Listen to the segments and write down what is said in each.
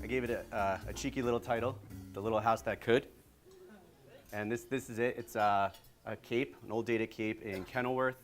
I gave it a cheeky little title, The Little House That Could. And this is it. It's a cape, an old dated cape in Kenilworth.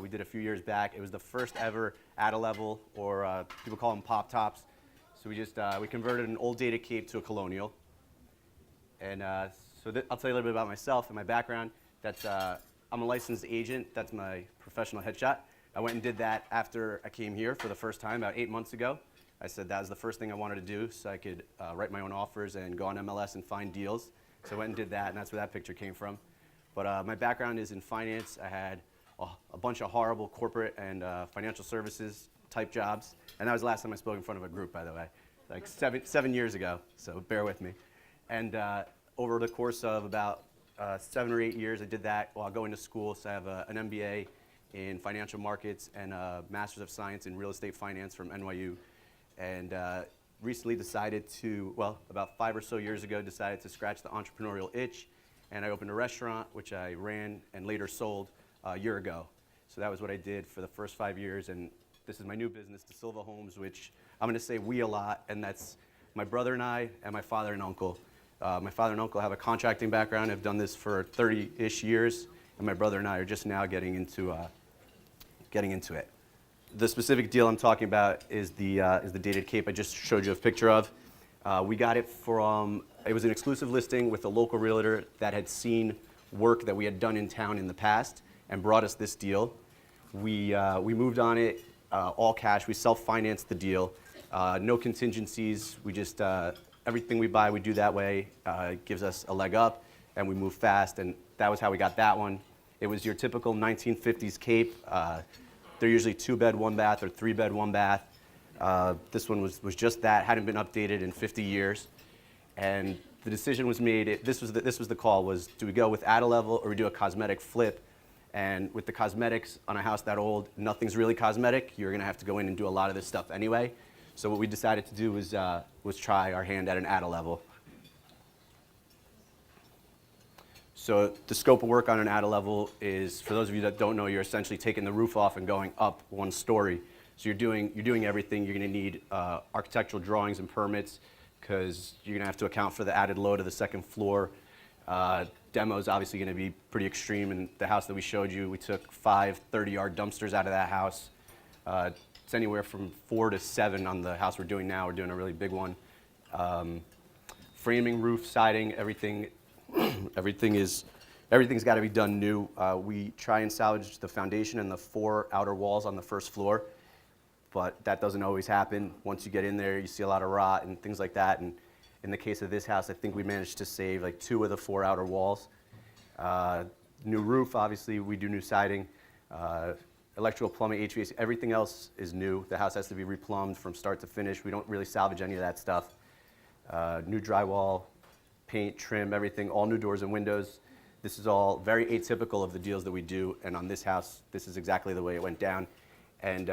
We did a few years back. It was the first ever at-a-level, or people call them pop tops. So we converted an old dated cape to a colonial. And I'll tell you a little bit about myself and my background. I'm a licensed agent. That's my professional headshot. I went and did that after I came here for the first time about 8 months ago. I said that was the first thing I wanted to do so I could write my own offers and go on MLS and find deals. So I went and did that, and that's where that picture came from. But my background is in finance. I had a bunch of horrible corporate and financial services type jobs. And that was the last time I spoke in front of a group, by the way, like seven years ago, so bear with me. And over the course of about 7 or 8 years, I did that while going to school. So I have an MBA in financial markets and a Master's of Science in Real Estate Finance from NYU. And recently decided to, well, about 5 or so years ago, decided to scratch the entrepreneurial itch. And I opened a restaurant, which I ran and later sold a year ago. So that was what I did for the first 5 years. And this is my new business, Dasilva Homes, which I'm going to say we a lot. And that's my brother and I and my father and uncle. My father and uncle have a contracting background. I've done this for 30-ish years. And my brother and I are just now getting into it. The specific deal I'm talking about is the dated cape I just showed you a picture of. We got it it was an exclusive listing with a local realtor that had seen work that we had done in town in the past and brought us this deal. We moved on it all cash. We self-financed the deal. No contingencies. We just, everything we buy, we do that way. It gives us a leg up and we move fast, and that was how we got that one. It was your typical 1950s cape. They're usually 2-bed, 1-bath, or 3-bed, 1-bath. This one was just that, hadn't been updated in 50 years. And the decision was made, this was the call, was do we go with at-a-level or we do a cosmetic flip? And with the cosmetics on a house that old, nothing's really cosmetic. You're gonna have to go in and do a lot of this stuff anyway. So what we decided to do was try our hand at an at-a-level. So the scope of work on an at-a-level is, for those of you that don't know, you're essentially taking the roof off and going up 1 story. So you're doing everything. You're going to need architectural drawings and permits because you're going to have to account for the added load of the 2nd floor. Demo is obviously going to be pretty extreme. In the house that we showed you, we took 5 30-yard dumpsters out of that house. It's anywhere from 4 to 7 on the house we're doing now. We're doing a really big one. Framing, roof, siding, everything's got to be done new. We try and salvage the foundation and the 4 outer walls on the 1st floor, but that doesn't always happen. Once you get in there, you see a lot of rot and things like that. And in the case of this house, I think we managed to save like 2 of the 4 outer walls. New roof, obviously, we do new siding. Electrical, plumbing, HVAC, everything else is new. The house has to be replumbed from start to finish. We don't really salvage any of that stuff. New drywall, paint, trim, everything, all new doors and windows. This is all very atypical of the deals that we do, and on this house, this is exactly the way it went down. And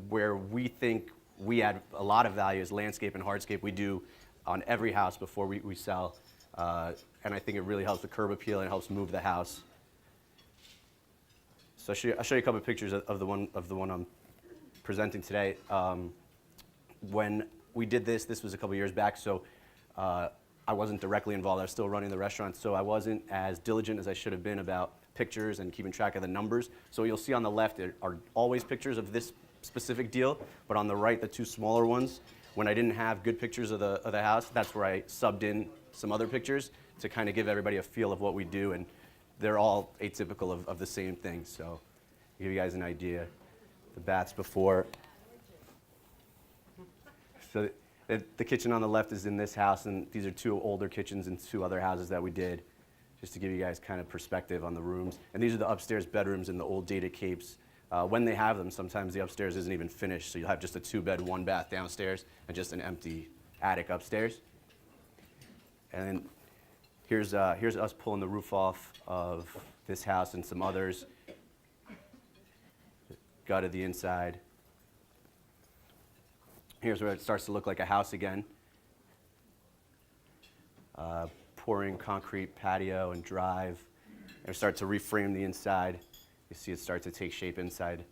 where we think we add a lot of value is landscape and hardscape. We do on every house before we sell, and I think it really helps the curb appeal and it helps move the house. So I'll show you a couple of pictures of the one I'm presenting today. When we did this was a couple years back, so I wasn't directly involved. I was still running the restaurant, so I wasn't as diligent as I should have been about pictures and keeping track of the numbers. So you'll see on the left are always pictures of this specific deal, but on the right, the 2 smaller ones, when I didn't have good pictures of the house, that's where I subbed in some other pictures to kind of give everybody a feel of what we do, and they're all atypical of the same thing. So I'll give you guys an idea. The baths before. So the kitchen on the left is in this house, and these are 2 older kitchens in 2 other houses that we did, just to give you guys kind of perspective on the rooms. And these are the upstairs bedrooms in the old dated capes. When they have them, sometimes the upstairs isn't even finished, so you'll have just a 2-bed, 1-bath downstairs and just an empty attic upstairs. And then here's us pulling the roof off of this house and some others. Gutted the inside. Here's where it starts to look like a house again. Pouring concrete patio and drive. And start to reframe the inside. You see it start to take shape inside.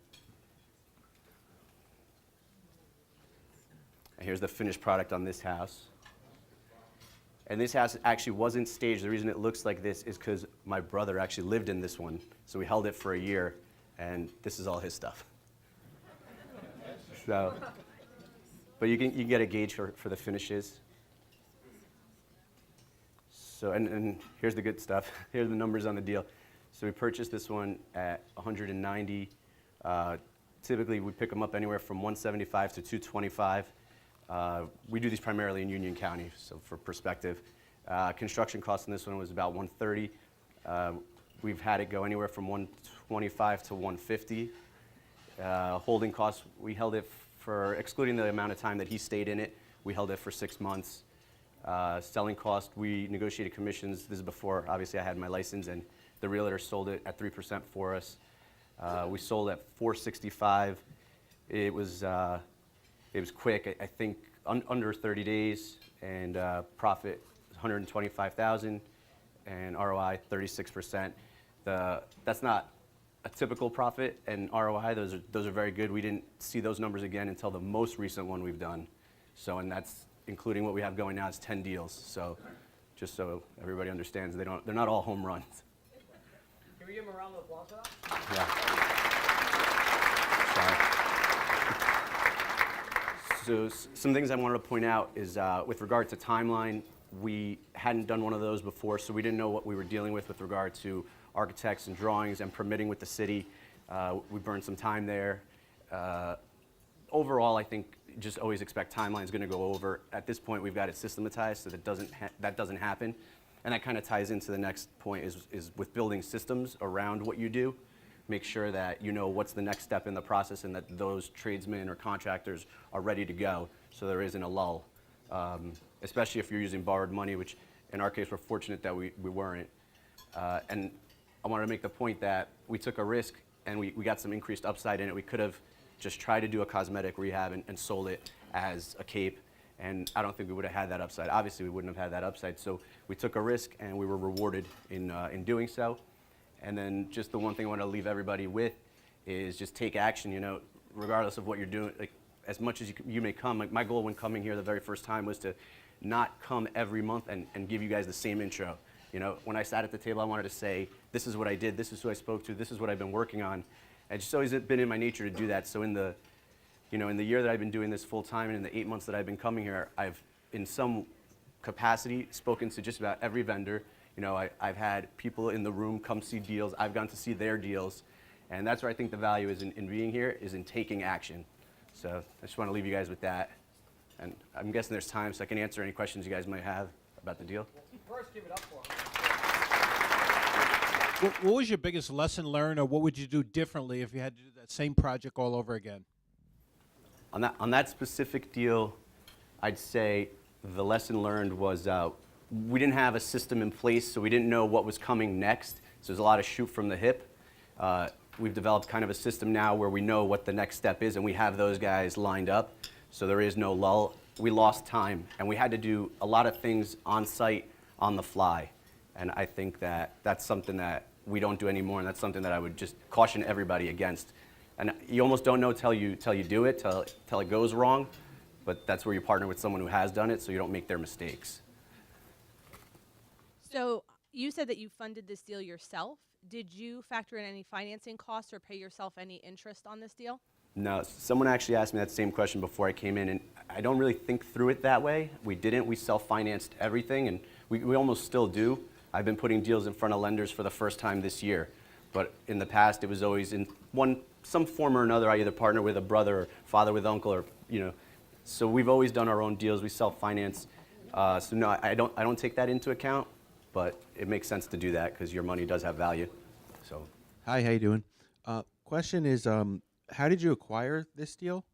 And here's the finished product on this house. And this house actually wasn't staged. The reason it looks like this is because my brother actually lived in this one. So we held it for a year, and this is all his stuff. So, but you can get a gauge for the finishes. So, and here's the good stuff. Here's the numbers on the deal. So we purchased this one at 190. Typically, we pick them up anywhere from 175 to 225. We do these primarily in Union County, so for perspective. Construction cost on this one was about 130. We've had it go anywhere from 125 to 150. Holding costs, we held it for, excluding the amount of time that he stayed in it, we held it for 6 months. Selling cost, we negotiated commissions. This is before, obviously, I had my license, and the realtor sold it at 3% for us. We sold at 465. It was quick. I think under 30 days, and profit 125,000, and ROI 36%. That's not a typical profit, and ROI those are very good. We didn't see those numbers again until the most recent one we've done. So, and that's including what we have going now is 10 deals. So, just so everybody understands, they're not all home runs. Can we give them a round of applause for that? Yeah. So some things I wanted to point out is with regard to timeline, we hadn't done one of those before, so we didn't know what we were dealing with regard to architects and drawings and permitting with the city. We burned some time there. Overall, I think just always expect timeline's going to go over. At this point, we've got it systematized, so that doesn't happen. And that kind of ties into the next point is with building systems around what you do. Make sure that you know what's the next step in the process and that those tradesmen or contractors are ready to go, so there isn't a lull. Especially if you're using borrowed money, which in our case, we're fortunate that we weren't. And I wanted to make the point that we took a risk and we got some increased upside in it. We could have just tried to do a cosmetic rehab and sold it as a cape, and I don't think we would have had that upside. Obviously, we wouldn't have had that upside, so we took a risk and we were rewarded in doing so. And then just the one thing I want to leave everybody with is just take action, you know, regardless of what you're doing. Like, as much as you may come, like my goal when coming here the very first time was to not come every month and give you guys the same intro. You know, when I sat at the table, I wanted to say, this is what I did, this is who I spoke to, this is what I've been working on. And it's just always been in my nature to do that. So in the year that I've been doing this full time and in the 8 months that I've been coming here, I've, in some capacity, spoken to just about every vendor. You know, I've had people in the room come see deals. I've gone to see their deals. And that's where I think the value is in being here, is in taking action. So I just want to leave you guys with that. And I'm guessing there's time, so I can answer any questions you guys might have about the deal. First, give it up for him. What was your biggest lesson learned, or what would you do differently if you had to do that same project all over again? On that specific deal, I'd say the lesson learned was we didn't have a system in place, so we didn't know what was coming next. So there's a lot of shoot from the hip. We've developed kind of a system now where we know what the next step is, and we have those guys lined up, so there is no lull. We lost time, and we had to do a lot of things on site, on the fly. And I think that that's something that we don't do anymore, and that's something that I would just caution everybody against. And you almost don't know till you do it, till it goes wrong, but that's where you partner with someone who has done it so you don't make their mistakes. So you said that you funded this deal yourself. Did you factor in any financing costs or pay yourself any interest on this deal? No, someone actually asked me that same question before I came in, and I don't really think through it that way. We didn't. We self-financed everything, and we almost still do. I've been putting deals in front of lenders for the first time this year, but in the past it was always in some form or another. I either partner with a brother or father with uncle, or so we've always done our own deals. We self-finance. So no, I don't take that into account, but it makes sense to do that because your money does have value. So. Hi, how you doing? Question is, how did you acquire this deal?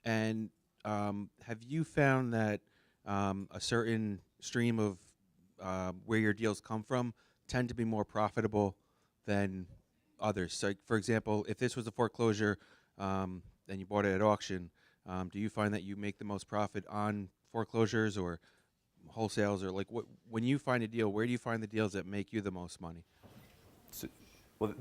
And have you found that a certain stream of where your deals come from tend to be more profitable than others? So, for example, if this was a foreclosure and you bought it at auction, do you find that you make the most profit on foreclosures or wholesales, or when you find a deal, where do you find the deals that make you the most money? So, well,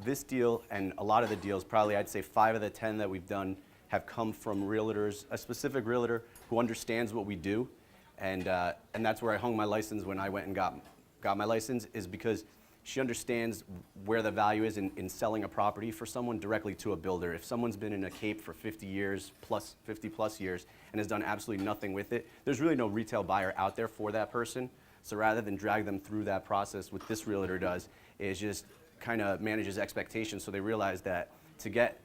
this deal and a lot of the deals, probably I'd say 5 of the 10 that we've done, have come from realtors, a specific realtor who understands what we do, and that's where I hung my license when I went and got my license, is because she understands where the value is in selling a property for someone directly to a builder. If someone's been in a Cape for 50 years, 50 plus years, and has done absolutely nothing with it, there's really no retail buyer out there for that person. So rather than drag them through that process, what this realtor does is just kind of manages expectations, so they realize that to get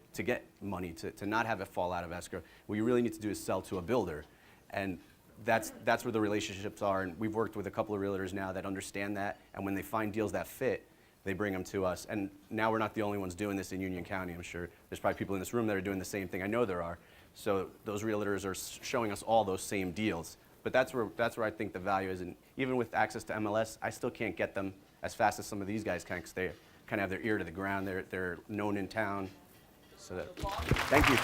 money, to not have it fall out of escrow, what you really need to do is sell to a builder. And that's where the relationships are, and we've worked with a couple of realtors now that understand that, and when they find deals that fit, they bring them to us. And now we're not the only ones doing this in Union County. I'm sure there's probably people in this room that are doing the same thing. I know there are. So those realtors are showing us all those same deals. But that's where I think the value is. And even with access to MLS, I still can't get them as fast as some of these guys can, because they kind of have their ear to the ground. They're known in town. So thank you.